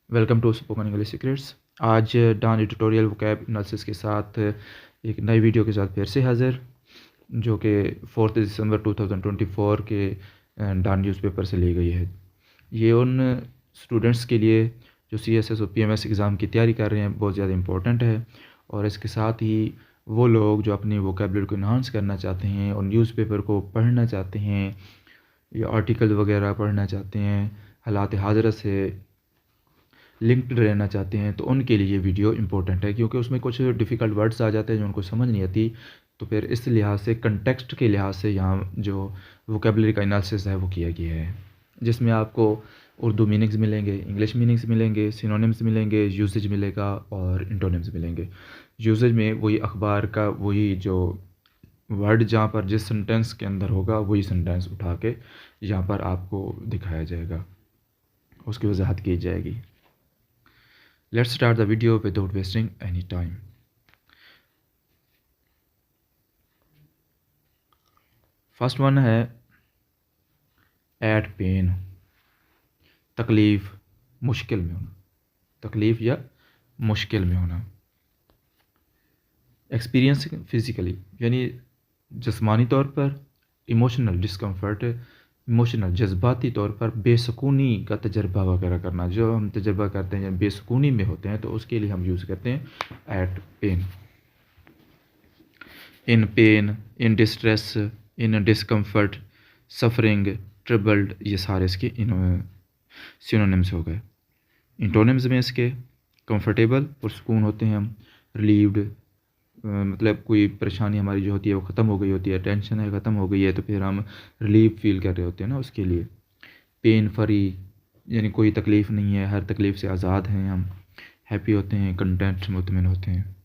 Welcome to spoken English secrets. आज डान tutorial vocab analysis के साथ एक नई वीडियो के साथ फिर से हाज़िर, जो कि 4 दिसंबर 2024 के डान न्यूज़पेपर से ली गई है। ये उन स्टूडेंट्स के लिए जो CSS और PMS एग्ज़ाम की तैयारी कर रहे हैं बहुत ज़्यादा इम्पोर्टेंट है, और इसके साथ ही वो लोग जो अपनी वोकैबुलरी को इन्हांस करना चाहते हैं और न्यूज़पेपर को पढ़ना चाहते हैं या आर्टिकल वगैरह पढ़ना चाहते हैं, हालात हाज़िर से लिंक्ड रहना चाहते हैं, तो उनके लिए ये वीडियो इंपॉर्टेंट है, क्योंकि उसमें कुछ डिफ़िकल्ट वर्ड्स आ जाते हैं जो उनको समझ नहीं आती। तो फिर इस लिहाज से, कंटेक्स्ट के लिहाज से, यहाँ जो वोकेबलरी का एनालिसिस है वो किया गया है, जिसमें आपको उर्दू मीनिंग्स मिलेंगे, इंग्लिश मीनिंग्स मिलेंगे, सिनोनिम्स मिलेंगे, यूसेज मिलेगा और इंटोनिम्स मिलेंगे। यूसेज में वही अखबार का वही जो वर्ड जहाँ पर जिस सेंटेंस के अंदर होगा वही सेंटेंस उठा के यहाँ पर आपको दिखाया जाएगा, उसकी वजाहत की जाएगी। Let's start the video without wasting any time. First one है एट पेन, तकलीफ़, मुश्किल में होना, तकलीफ़ या मुश्किल में होना। एक्सपीरियंस फिज़िकली यानी जिस्मानी तौर पर, इमोशनल डिस्कम्फर्ट, इमोशनल जज्बाती तौर पर बेसुकूनी का तजर्बा वगैरह करना, जो हम तजर्बा करते हैं या बेसुकूनी में होते हैं, तो उसके लिए हम यूज़ करते हैं at pain. In pain, in distress, in discomfort, suffering, troubled, ये सारे इसके सिनोनिम्स हो गए। इंटोनिम्स में इसके कंफर्टेबल, पुरसकून होते हैं हम, रिलीव्ड, मतलब कोई परेशानी हमारी जो होती है वो ख़त्म हो गई होती है, टेंशन है ख़त्म हो गई है, तो फिर हम रिलीव फील कर रहे होते हैं ना, उसके लिए। पेन फ्री यानी कोई तकलीफ़ नहीं है, हर तकलीफ़ से आज़ाद हैं हम, हैप्पी होते हैं, कंटेंट, मुतमिन होते हैं।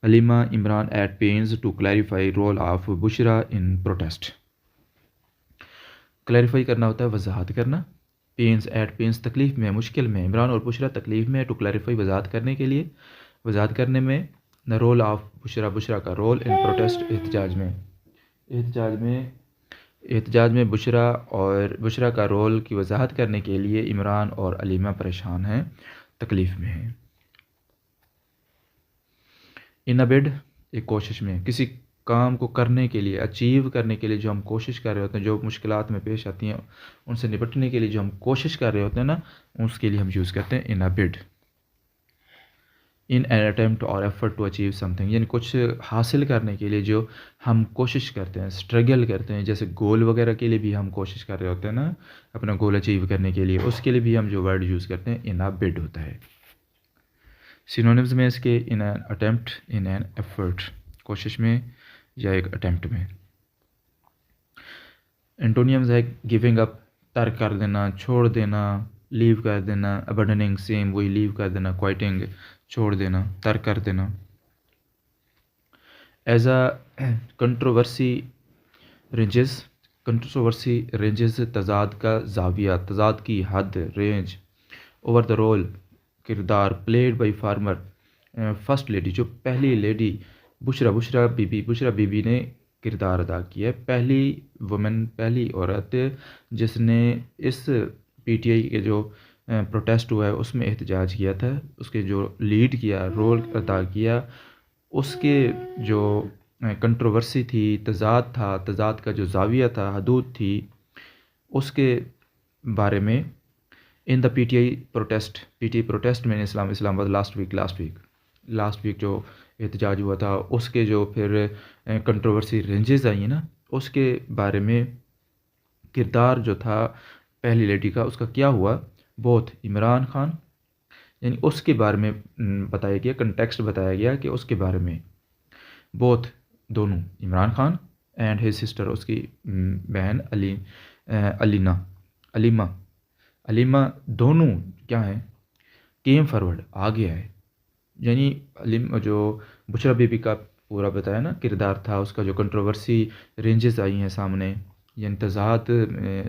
Aleema Imran at pains to clarify role of Bushra in protest. Clarify करना होता है वजाहत करना। पेन्स एट पेन्स तकलीफ़ में, मुश्किल में। इमरान और बुशरा तकलीफ़ में, टू क्लैरिफाई वजाहत करने के लिए, वजाहत करने में। The role of Bushra, Bushra का रोल इन प्रोटेस्ट, एहतजाज में, एहतजाज में बुशरा और बुशरा का रोल की वजाहत करने के लिए इमरान और अलीमा परेशान हैं, तकलीफ़ में हैं। इन अ बिड, एक कोशिश में, किसी काम को करने के लिए, अचीव करने के लिए जो हम कोशिश कर रहे होते हैं, जो मुश्किलात में पेश आती हैं उनसे निपटने के लिए जो हम कोशिश कर रहे होते हैं ना, उसके लिए हम यूज़ करते हैं इन a bid. In an attempt और एफर्ट टू अचीव समथिंग, यानी कुछ हासिल करने के लिए जो हम कोशिश करते हैं, स्ट्रगल करते हैं, जैसे गोल वगैरह के लिए भी हम कोशिश कर रहे होते हैं ना, अपना गोल अचीव करने के लिए, उसके लिए भी हम जो वर्ड यूज़ करते हैं इन अ बिड होता है। सिनोनिम्स में इसके in an attempt, in an effort, कोशिश में या एक अटेम्प्ट में। एंटोनियम्स है गिविंग अप, तर्क कर देना, छोड़ देना, लीव कर देना, अबंडनिंग, सेम वही, लीव कर देना, क्वाइटिंग, छोड़ देना, तर्क कर देना। As a controversy ranges, controversy ranges तजाद का जाविया, तजाद की हद, रेंज। ओवर द रोल, किरदार, played by former, first lady, जो पहली लेडी बुशरा बीबी ने किरदार अदा किया है, पहली वुमेन, पहली औरत जिसने इस PTI के जो प्रोटेस्ट हुआ है उसमें एहतजाज किया था, उसके जो लीड किया, रोल अदा किया, उसके जो कंट्रोवर्सी थी, तजाद था, तजाद का जो जाविया था, हदूद थी, उसके बारे में। इन द PTI प्रोटेस्ट में इस्लामाबाद लास्ट वीक जो एहतजाज हुआ था, उसके जो फिर कंट्रोवर्सी रेंजेस आई हैं ना, उसके बारे में किरदार जो था पहली लेडी का, उसका क्या हुआ, बोथ इमरान खान, यानी उसके बारे में बताया गया, कंटेक्स्ट बताया गया कि उसके बारे में, बोथ, दोनों, Imran Khan and his sister, उसकी बहन अलीमा, दोनों क्या हैं, केम फॉरवर्ड, आगे आए। यानी जो बुशरा बीबी का पूरा बताया ना किरदार था, उसका जो कंट्रोवर्सी रेंजेस आई हैं सामने, यानी तजाद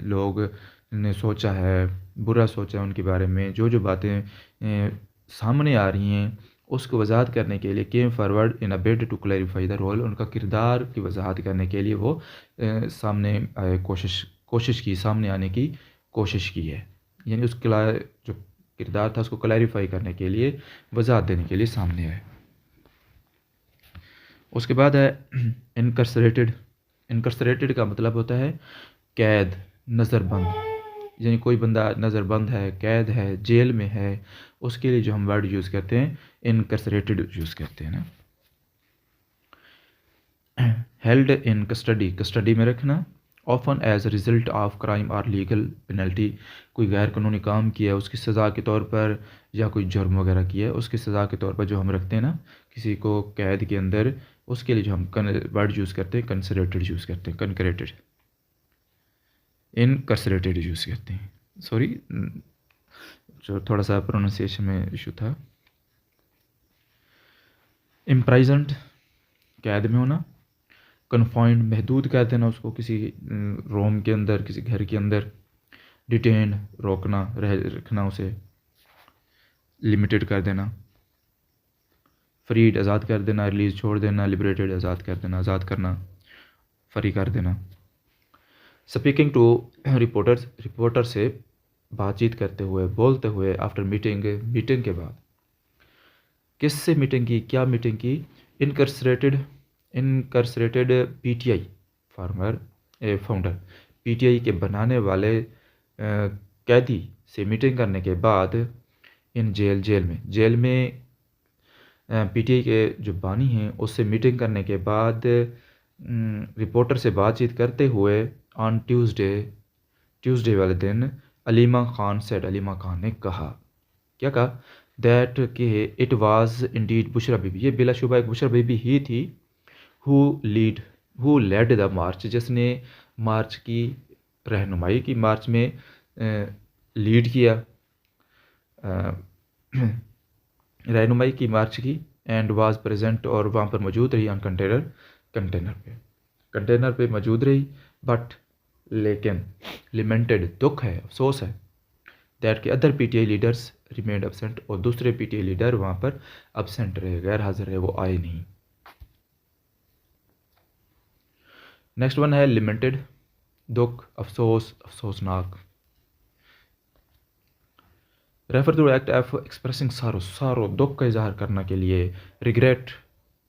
लोग ने सोचा है, बुरा सोचा है उनके बारे में, जो बातें सामने आ रही हैं उसको वजाहत करने के लिए, came forward in a bid to clarify the role, उनका किरदार की वजाहत करने के लिए वो सामने आए, कोशिश की, सामने आने की कोशिश की है। यानी जो किरदार था उसको क्लैरिफाई करने के लिए, वजाहत देने के लिए सामने आए। उसके बाद है इनकर्सरेटेड। इनकर्सरेटेड का मतलब होता है कैद, नज़रबंद। यानी कोई बंदा नज़रबंद है, कैद है, जेल में है, उसके लिए जो हम वर्ड यूज़ करते हैं इनकर्सरेटेड यूज़ करते हैं ना। हेल्ड इन कस्टडी, कस्टडी में रखना। Often as result of crime और लीगल पेनल्टी, कोई गैर कानूनी काम किया उसकी सज़ा के तौर पर, या कोई जुर्म वगैरह किया है उसकी सज़ा के तौर पर जो हम रखते हैं ना किसी को कैद के अंदर, उसके लिए जो हम वर्ड यूज़ करते हैं कंसरेटेड यूज़ करते हैं, कनकरेटेड, इनकर्सरेटेड यूज़ करते हैं। सॉरी, जो थोड़ा सा प्रोनाउंसिएशन में इशू था। इम्प्राइजेंट, कैद में होना। कन्फाइंड, महदूद कर देना उसको किसी रूम के अंदर, किसी घर के अंदर। डिटेन, रोकना, रखना उसे, लिमिटेड कर देना। फ्रीड, आज़ाद कर देना, रिलीज, छोड़ देना। लिबरेटेड, आज़ाद कर देना, आज़ाद करना, फ्री कर देना। स्पीकिंग टू रिपोर्टर्स, रिपोर्टर से बातचीत करते हुए, बोलते हुए। आफ्टर मीटिंग, मीटिंग के बाद। किससे मीटिंग की, क्या मीटिंग की? इनकर्सरेटेड, इनकर्सरेटेड पीटीआई फाउंडर, पीटीआई के बनाने वाले कैदी से मीटिंग करने के बाद। इन जेल, जेल में पीटीआई के जो बानी हैं उससे मीटिंग करने के बाद रिपोर्टर से बातचीत करते हुए। ऑन ट्यूसडे, ट्यूसडे वाले दिन। अलीमा खान सेड, अलीमा खान ने कहा, क्या कहा? दैट कि it was Indeed Bushra Bibi, ये बिलाशुबा एक बुशरा बीबी ही थी। हु लेड द मार्च, जिसने मार्च की रहनुमाई की, मार्च में लीड किया, रहनुमाई की मार्च की। एंड वाज प्रेजेंट, और वहाँ पर मौजूद रही। ऑन कंटेनर पे मौजूद रही। बट, लेकिन, लिमेंटेड, दुख है, अफसोस है। दैट के other PTI leaders remained absent, और दूसरे पीटीआई लीडर वहाँ पर एब्सेंट रहे, गैर हाजिर रहे, वो आए नहीं। नेक्स्ट वन है लिमेंटेड, दुख, अफसोस, अफसोसनाक। Refer to act of expressing sorrow, sorrow दुख का इजहार करना के लिए। रिग्रेट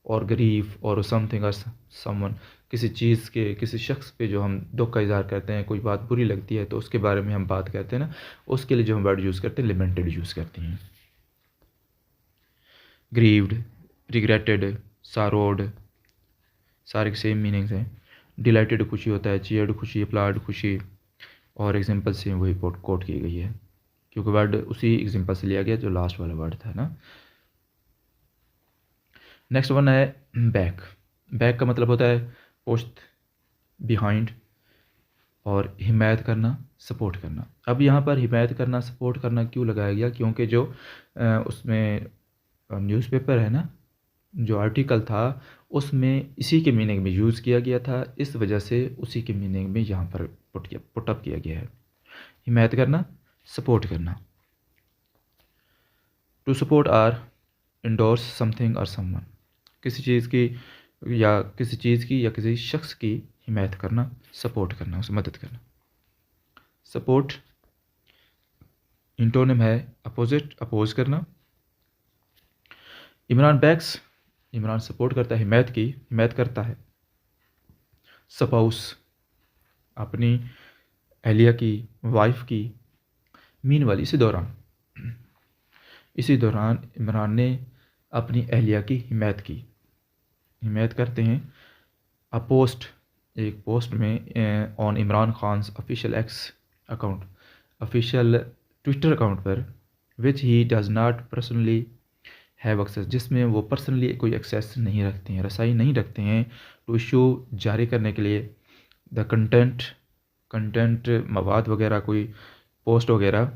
और ग्रीफ और समथिंग और समवन, किसी चीज़ के, किसी शख्स पे जो हम दुख का इजहार करते हैं, कोई बात बुरी लगती है तो उसके बारे में हम बात करते हैं ना, उसके लिए जो हम वर्ड यूज़ करते हैं लिमेंटेड यूज़ करते हैं। ग्रीव्ड, रिग्रेटेड, सारोड, सारे के सेम मीनिंग्स हैं। डिलाइटेड खुशी होता है, चीयर्ड खुशी, अप्लाइड खुशी, और एग्जांपल से वही कोट की गई है क्योंकि वर्ड उसी एग्जांपल से लिया गया जो लास्ट वाला वर्ड था ना। नेक्स्ट वन है बैक। बैक का मतलब होता है पोस्ट, बिहाइंड, और हिमायत करना, सपोर्ट करना। अब यहाँ पर हिमायत करना, सपोर्ट करना क्यों लगाया गया? क्योंकि जो उसमें न्यूज़पेपर है ना, जो आर्टिकल था उसमें इसी के मीनिंग में यूज़ किया गया था, इस वजह से उसी के मीनिंग में यहाँ पर पुटअप किया गया है। हिमायत करना, सपोर्ट करना। To support or endorse something और समवन, किसी चीज़ की या किसी शख्स की हिमायत करना, सपोर्ट करना, उसे मदद करना। सपोर्ट इंटोनिम है अपोजिट, अपोज करना। इमरान बैक्स, इमरान सपोर्ट करता है, हिमायत करता है। स्पाउस, अपनी अहलिया की, वाइफ की। मीन वाली, इसी दौरान इमरान ने अपनी अहलिया की हिमायत करते हैं। अ पोस्ट, एक पोस्ट में on Imran Khan official X account, official Twitter account पर, which he does not personally have access, जिसमें वो पर्सनली कोई एक्सेस नहीं रखते हैं, रसाई नहीं रखते हैं, टू इशू, जारी करने के लिए। द कंटेंट मवाद वगैरह, कोई पोस्ट वगैरह।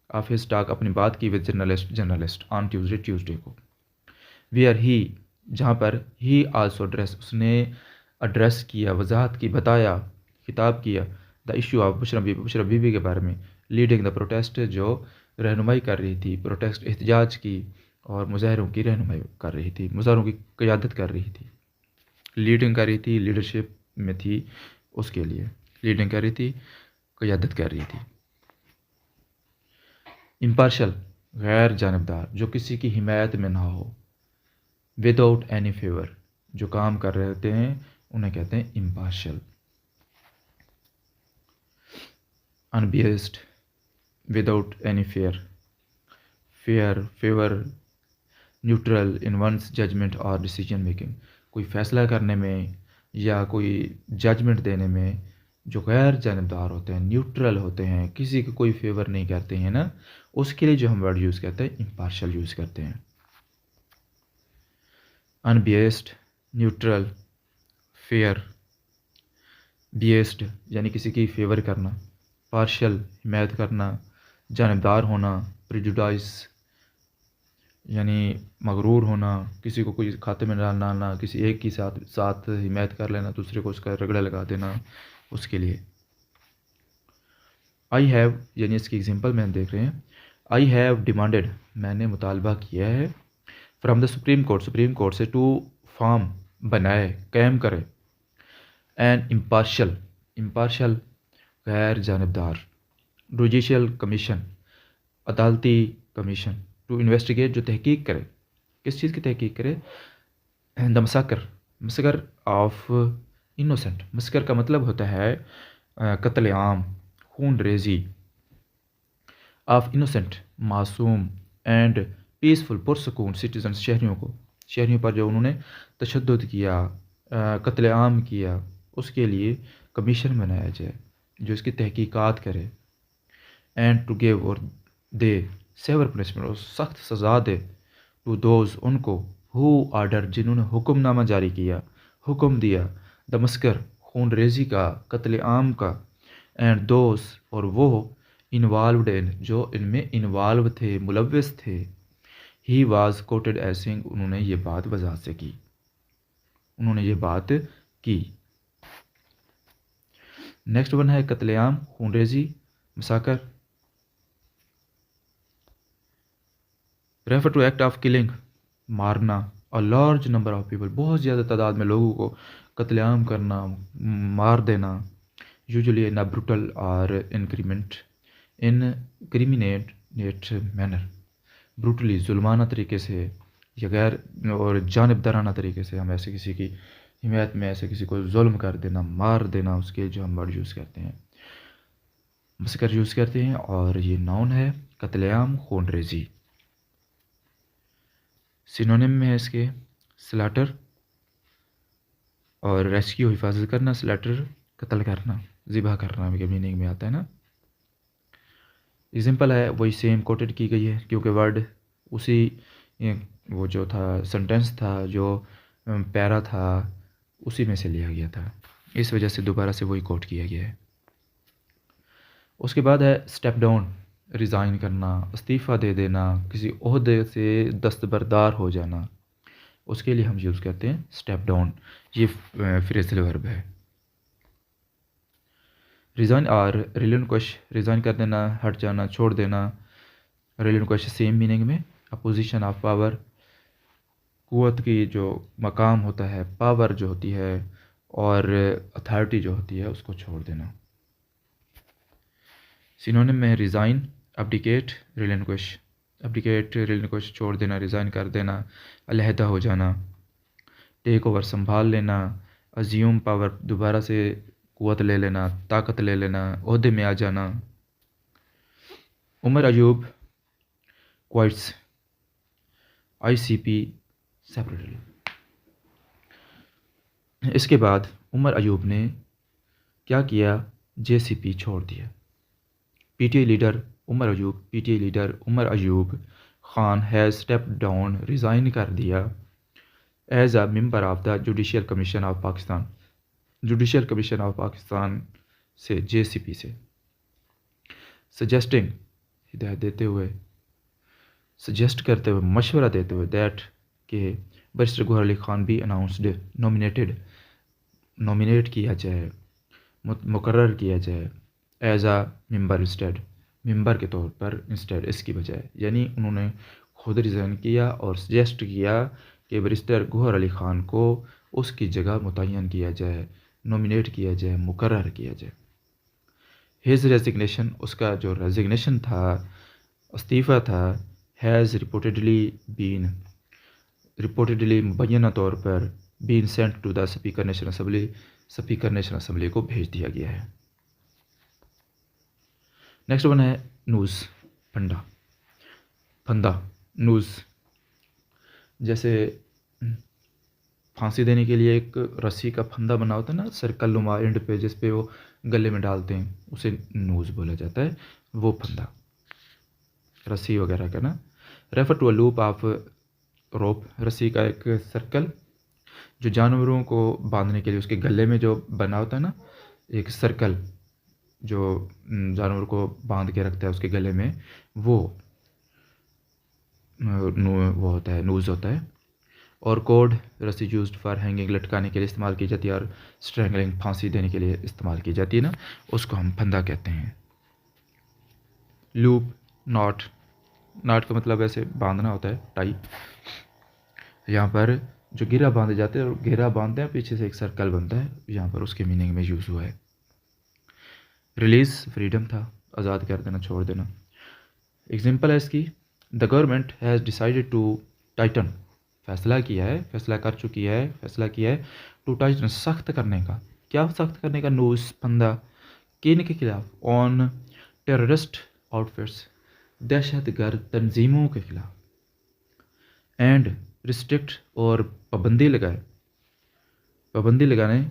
ऑफ हिज टॉक, अपनी बात की विद जर्नलिस्ट ऑन ट्यूसडे को। वेयर ही, जहाँ पर ही आल्सो एड्रेस, उसने एड्रेस किया, वजाहत की, बताया, खिताब किया। The issue of Bushra Bibi के बारे में। लीडिंग द प्रोटेस्ट, जो रहनुमाई कर रही थी, प्रोटेस्ट एहतजाज की और मुजाहरों की रहनुमाई कर रही थी, मुजाहरों की क़यादत कर रही थी। लीडिंग कर रही थी, लीडरशिप में थी, उसके लिए लीडिंग कर रही थी, क़यादत कर रही थी। इम्पार्शल गैर जानबदार, जो किसी की हिमायत में ना हो। विदाउट एनी फेवर, जो काम कर रहे होते हैं उन्हें कहते हैं impartial. Unbiased, without any favour, neutral in one's judgement और डिसीजन मेकिंग, कोई फैसला करने में या कोई जजमेंट देने में जो गैर जानबदार होते हैं, न्यूट्रल होते हैं, किसी को कोई फेवर नहीं करते हैं ना, उसके लिए जो हम वर्ड यूज़ करते हैं इम्पार्शल यूज़ करते हैं। अनबियस्ड, न्यूट्रल, फेयर, बियस्ड यानी किसी की फेवर करना, पार्शल हिमायत करना, जानबदार होना, प्रिजुडाइस यानी मगरूर होना, किसी को कोई खाते में डालना, किसी एक की साथ हिमायत कर लेना, दूसरे को उसका रगड़ा लगा देना, उसके लिए। आई हैव यानी इसकी एग्जांपल में देख रहे हैं। आई हैव डिमांडेड, मैंने मुतालबा किया है, फ्रॉम द सुप्रीम कोर्ट से, टू फॉर्म बनाए, कायम करे, एन इम्पार्शल गैर जानबदार, जुडिशल कमीशन अदालती कमीशन, टू इन्वेस्टिगेट जो तहकीक करे, किस चीज़ की तहकीक करे, द मसकर ऑफ इनोसेंट, मस्कर का मतलब होता है कत्ल आम, खून रेजी, ऑफ इनोसेंट मासूम, एंड पीसफुल पुरसकून सिटीजन शहरियों पर जो उन्होंने तशद्दुद किया, कत्ल आम किया, उसके लिए कमीशन बनाया जाए जो इसकी तहकीकात करे, एंड टू गिव और दे सेवर पनिशमेंट और सख्त सज़ा दे, टू दोज उनको, हु आर्डर जिन्होंने हुक्मनामा जारी किया, हुक्म दिया, द मस्कर खून रेजी का, कत्ल आम का, एंड दोज और वो, इन्वॉल्वड इन जो इनमें इन्वॉल्व थे, मुलव्वस थे, he was quoted as saying उन्होंने ये बात वजाहत से की, उन्होंने ये बात की। नेक्स्ट वन है कत्लेआम, खून रेजी, massacre, refer to act of killing मारना, और लार्ज नंबर ऑफ पीपल बहुत ज़्यादा तादाद में लोगों को कत्लेआम करना, मार देना, यूजुअली इन ब्रूटल और इनक्रिमिनेट मैनर, ब्रूटली जुल्माना तरीके से या गैर और जानिबदाराना तरीके से हम ऐसे किसी की हिमायत में ऐसे किसी को जुल्म कर देना, मार देना, उसके जो हम वर्ड यूज़ करते हैं मस्कर यूज़ करते हैं, और ये नाउन है कत्लेआम, खून रेजी। सिनोनिम में है इसके स्लैटर और रेस्क्यू, हिफाजत करना, स्लैटर कत्ल करना, ज़िबा करना के मीनिंग में आता है ना। एग्जाम्पल है वही सेम कोटेड की गई है क्योंकि वर्ड उसी वो जो था सेंटेंस था, जो पैरा था, उसी में से लिया गया था, इस वजह से दोबारा से वही कोट किया गया है। उसके बाद है स्टेप डाउन, रिज़ाइन करना, इस्तीफ़ा दे देना, किसी ओहदे से दस्तबरदार हो जाना, उसके लिए हम यूज़ करते हैं स्टेप डाउन, ये फ्रेजल वर्ब है। रिज़ाइन और रिलिंक्विश, रिज़ाइन कर देना, हट जाना, छोड़ देना, रिलिंक्विश सेम मीनिंग में, अपोजिशन ऑफ पावर, क़ुव्वत की जो मकाम होता है, पावर जो होती है और अथॉरिटी जो होती है उसको छोड़ देना। सिनोनिम में रिज़ाइन, अब्डिकेट, रिलिंक्विश छोड़ देना, रिज़ाइन कर देना, अलहदा हो जाना, टेक ओवर संभाल लेना, अज्यूम पावर दोबारा से क़ुव्वत ले लेना, ताकत ले लेना, ओहदे में आ जाना। Umar Ayub quits ICP separately. इसके बाद उमर अयूब ने क्या किया, JCP छोड़ दिया। PTI leader Omar Ayub Khan has step down, resign कर दिया, as a member of the judicial commission of Pakistan से, JCP से। सजेस्टिंग, हिदायत देते हुए, सजेस्ट करते हुए, मशवरा देते हुए, दैट के बैरिस्टर गौहर अली ख़ान भी अनाउंसड, नॉमिनेट किया जाए, मुकर्रर किया जाए, एज आ मेंबर इंस्टेड, मेंबर के तौर पर इंस्टेड, इसकी बजाय, यानी उन्होंने खुद रिज़ाइन किया और सजेस्ट किया कि बैरिस्टर गौहर अली ख़ान को उसकी जगह मुतय्यन किया जाए, नॉमिनेट किया जाए, मुकर्रर किया जाए। हिज रेजिग्नेशन, उसका जो रेजिग्नेशन था, इस्तीफ़ा था, हैज़ रिपोर्टेडली मुबैना तौर पर been sent to the speaker national assembly को भेज दिया गया है। नेक्स्ट वन है नूज़, फंदा नूज़। जैसे फांसी देने के लिए एक रस्सी का फंदा बना होता है ना, सर्कल नुमा एंड पे, जिस पे वो गले में डालते हैं, उसे नूज़ बोला जाता है। वो फंदा रस्सी वगैरह का ना। Refer to a loop of rope, रस्सी का एक सर्कल जो जानवरों को बांधने के लिए उसके गले में जो बना होता है ना, एक सर्कल जो जानवर को बांध के रखता है उसके गले में, वो वो होता है, नूज़ होता है। और कोड, रस्सी यूज्ड फॉर हैंगिंग, लटकाने के लिए इस्तेमाल की जाती है, और स्ट्रैंगलिंग, फांसी देने के लिए इस्तेमाल की जाती है ना, उसको हम फंदा कहते हैं। लूप, नॉट, नॉट का मतलब ऐसे बांधना होता है, टाई। यहाँ पर जो घेरा बांधे जाते हैं, और घेरा बांधते हैं, पीछे से एक सर्कल बनता है, यहाँ पर उसके मीनिंग में यूज़ हुआ है। रिलीज़, फ्रीडम था, आज़ाद कर देना, छोड़ देना। एग्जाम्पल है इसकी, the government has decided to tighten, फैसला किया है टू टाइटन, सख्त करने का। क्या सख्त करने का? नूज़, फंदा, किन के खिलाफ? ऑन टेररिस्ट आउटफिट्स, दहशतगर्द तंजीमों के खिलाफ। एंड रिस्ट्रिक्ट, और पाबंदी लगाने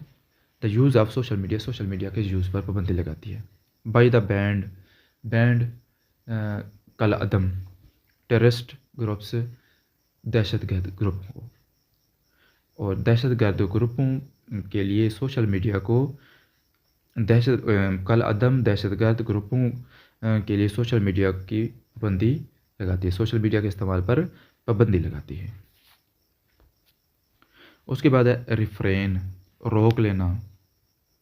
the use of social media के यूज़ पर पाबंदी लगाती है। बाय द बैंड कल अदम, टेररिस्ट ग्रुप से दहशतगर्द ग्रुपों को, और दहशतगर्द ग्रुपों के लिए सोशल मीडिया को कल अदम दहशतगर्द ग्रुपों के लिए सोशल मीडिया की पाबंदी लगाती है, सोशल मीडिया के इस्तेमाल पर पाबंदी लगाती है। उसके बाद है रिफ्रेन, रोक लेना,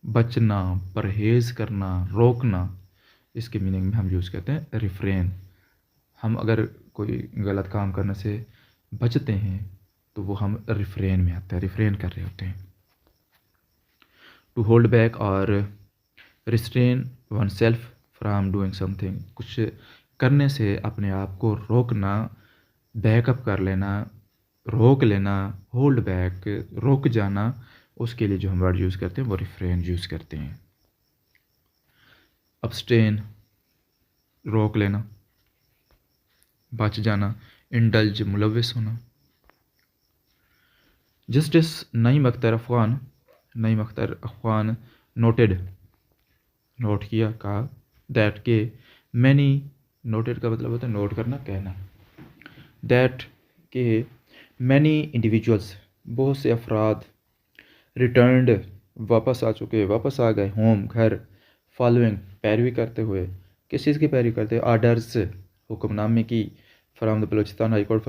बचना, परहेज़ करना, रोकना। इसके मीनिंग में हम यूज़ करते हैं रिफ्रेन। हम अगर कोई गलत काम करने से बचते हैं तो वो हम रिफ्रेन में आते हैं, रिफ्रेन कर रहे होते हैं। टू होल्ड बैक और restrain one self from doing something, कुछ करने से अपने आप को रोकना, बैकअप कर लेना, रोक लेना, होल्ड बैक, रोक जाना, उसके लिए जो हम वर्ड यूज़ करते हैं वो रिफ्रेन यूज़ करते हैं। अब्सटेन, रोक लेना, बच जाना, इंडल्ज, मुलविस होना। जस्टिस नईम अख्तर अफगान नोट किया, कहा, दैट के मैनी, नोटेड का मतलब होता है नोट करना, कहना, दैट के मैनी इंडिविजुअल्स, बहुत से अफराद, रिटर्नड, वापस आ गए, होम, घर, फॉलोइंग, पैरवी करते हुए, किस चीज़ की पैरवी करते हुए? आर्डर्स, हुक्मनामे की, from the Balochistan high court,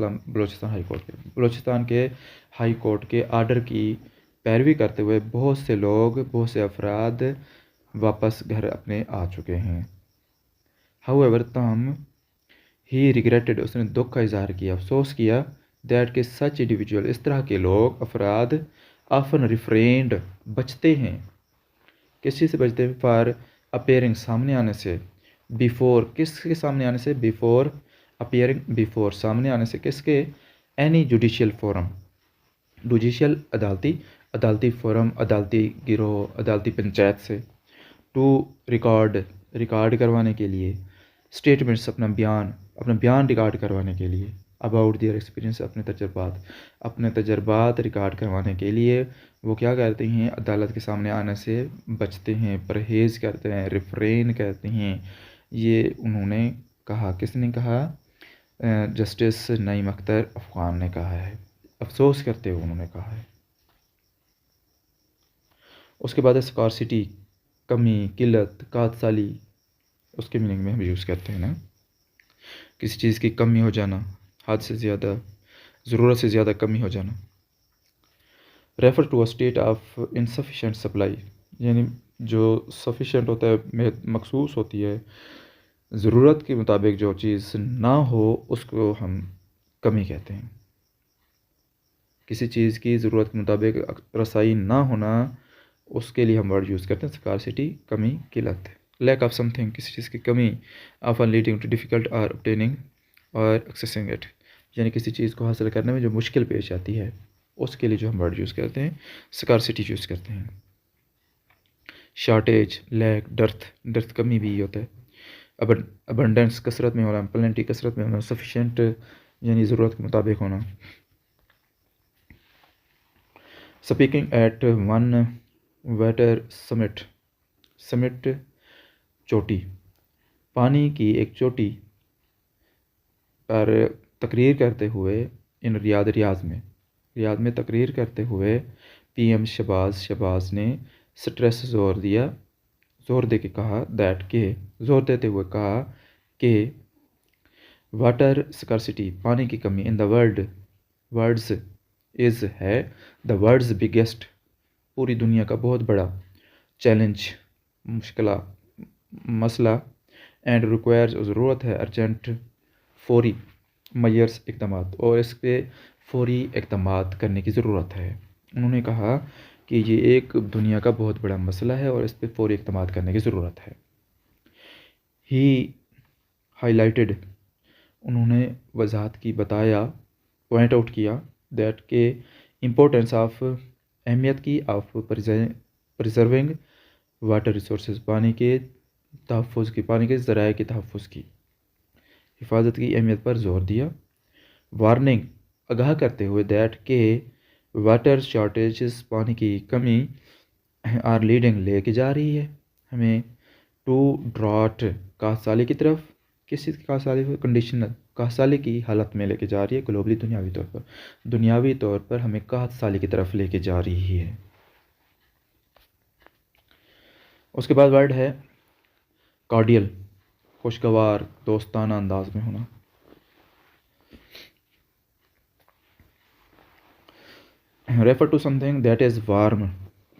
Balochistan के हाई कोर्ट के आर्डर की पैरवी करते हुए बहुत से लोग, बहुत से अफराद वापस घर अपने आ चुके हैं। हाउएवर, ताहम, ही रिग्रेटेड, उसने दुख का इजहार किया, अफसोस किया, दैट के सच इंडिविजुअल, इस तरह के लोग, अफराद, ऑफन रिफ्रेंड, बचते हैं, किस चीज़ से बचते हैं? फॉर अपेयरिंग, सामने आने से, बिफोर, किसके सामने आने से? बिफोर अपेयरिंग, बिफोर, सामने आने से, किसके? एनी जुडिशियल फोरम, जुडिशियल, अदालती फोरम, अदालती गिरोह, अदालती पंचायत से। टू रिकॉर्ड करवाने के लिए, स्टेटमेंट्स, अपना बयान रिकॉर्ड करवाने के लिए, अबाउट दियर एक्सपीरियंस, अपने तजर्बात रिकॉर्ड करवाने के लिए वो क्या करते हैं? अदालत के सामने आने से बचते हैं, परहेज़ करते हैं, रिफ्रेन कहते हैं। ये उन्होंने कहा, किसने कहा? जस्टिस नईम अख्तर अफगान ने कहा है, अफसोस करते हुए उन्होंने कहा है। उसके बाद है स्कारसिटी, कमी, किल्लत, कातसाली, उसके मीनिंग में हम यूज़ करते हैं ना, किसी चीज़ की कमी हो जाना, हद से ज़्यादा, ज़रूरत से ज़्यादा कमी हो जाना। Refer to a state of insufficient supply, यानी जो सफिशेंट होता है, मखसूस होती है, ज़रूरत के मुताबिक जो चीज़ ना हो उसको हम कमी कहते हैं। किसी चीज़ की ज़रूरत के मुताबिक रसाई ना होना, उसके लिए हम वर्ड यूज़ करते हैं स्कारसिटी, कमी, किल्लत। लैक ऑफ समथिंग, किसी चीज़ की कमी, ऑफन लीडिंग टू डिफ़िकल्ट और ऑब्टेनिंग और एक्सेसिंग इट, यानी किसी चीज़ को हासिल करने में जो मुश्किल पेश आती है उसके लिए जो हम वर्ड यूज़ करते हैं स्कार्सिटी यूज़ करते हैं। शॉर्टेज, लैक, डर्थ, डर्थ कमी भी होता है। अबंडेंस कसरत में होना, प्लेंटी कसरत में होना, सफिशेंट यानी ज़रूरत के मुताबिक होना। Speaking at one water summit, summit चोटी, पानी की एक चोटी पर तकरीर करते हुए इन रियाद में तकरीर करते हुए पीएम शहबाज ने स्ट्रेस जोर दे के कहा जोर देते हुए कहा कि वाटर स्कार्सिटी, पानी की कमी, इन द वर्ड्स इज़ है द वर्ल्ड्स बिगेस्ट, पूरी दुनिया का बहुत बड़ा चैलेंज, मुश्किल मसला, एंड रिक्वायर्स, ज़रूरत है, अर्जेंट, फौरी, मयर्स, इकदाम, और इस पर फौरी इकदाम करने की ज़रूरत है। उन्होंने कहा कि ये एक दुनिया का बहुत बड़ा मसला है और इस पर फौरी इकदाम करने की ज़रूरत है। ही हाईलाइटेड, उन्होंने वजाहत की, बताया, पॉइंट आउट किया, दैट के इम्पोर्टेंस ऑफ, अहमियत की, ऑफ प्रिजर्विंग वाटर रिसोर्स, पानी के तहफ़्फ़ुज़ की, पानी के ज़राए के तहफ़्फ़ुज़ की, हिफाजत की अहमियत पर जोर दिया। वार्निंग, आगाह करते हुए, दैट के वाटर शॉर्टेजेस, पानी की कमी, आर लीडिंग, लेके जा रही है हमें, टू ड्रॉट, कासाली की तरफ, किस चीज़ की कासाली, कंडीशनल कासाली की हालत में लेके जा रही है, ग्लोबली दुनियावी तौर पर हमें कासाली की तरफ लेके जा रही है। उसके बाद वर्ड है कॉर्डियल, खुशगवार, दोस्ताना अंदाज में होना। Refer to something that is warm,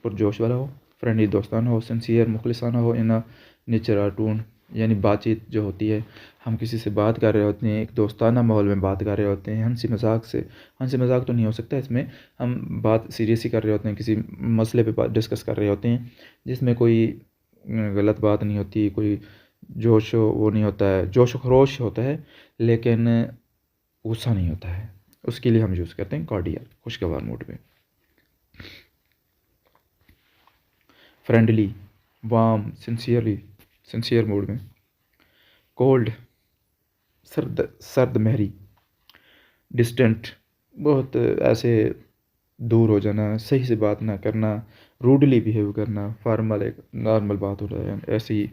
पुरजोश वाला हो, फ्रेंडली, दोस्ताना हो, सिंसियर, मुखलिसाना हो, इन नेचर और टून, यानी बातचीत जो होती है, हम किसी से बात कर रहे होते हैं, एक दोस्ताना माहौल में बात कर रहे होते हैं, हंसी मजाक तो नहीं हो सकता इसमें, हम बात सीरियस ही कर रहे होते हैं, किसी मसले पे डिस्कस कर रहे होते हैं जिसमें कोई गलत बात नहीं होती, कोई वो नहीं होता है, जोश खरोश होता है लेकिन गुस्सा नहीं होता है, उसके लिए हम यूज़ करते हैं कॉर्डियल, खुशगवार मूड में। फ्रेंडली, वार्म, सिंसियर मूड में। कोल्ड, सर्द महरी। डिस्टेंट, बहुत ऐसे दूर हो जाना, सही से बात ना करना, रूडली बिहेव करना, फॉर्मल, एक नॉर्मल बात हो रहा है ऐसे ही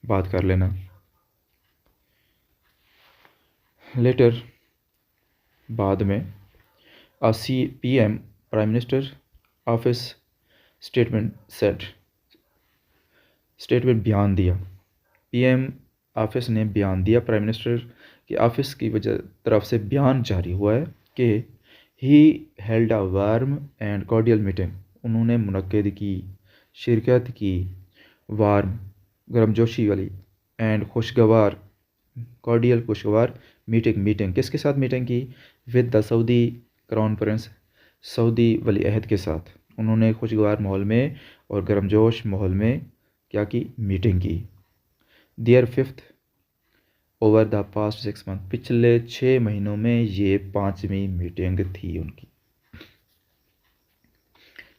बात कर लेना। लेटर, बाद में। PM, prime minister office, statement बयान दिया, पीएम ऑफिस ने बयान दिया, प्राइम मिनिस्टर की ऑफिस की तरफ से बयान जारी हुआ है कि he held a warm and cordial meeting, उन्होंने मुनक्किद की, शिरकत की, वार्म, गर्मजोशी वाली, एंड खुशगवार, कॉर्डियल, खुशगवार मीटिंग किसके साथ मीटिंग की, with the Saudi crown prince, Saudi वली अहद के साथ, उन्होंने खुशगवार माहौल में और गर्मजोश माहौल में क्या की, मीटिंग की। Their fifth over the past 6 month, पिछले 6 महीनों में ये 5वीं मीटिंग थी उनकी,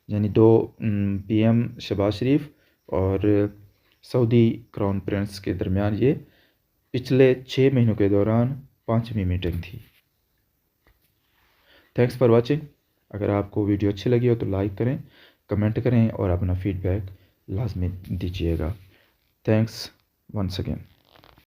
यानी 2 पीएम शहबाज शरीफ और सऊदी क्राउन प्रिंस के दरमियान ये पिछले 6 महीनों के दौरान 5वीं मीटिंग थी। Thanks for watching. अगर आपको वीडियो अच्छी लगी हो तो लाइक करें, कमेंट करें और अपना फीडबैक लाजमी दीजिएगा। Thanks once again.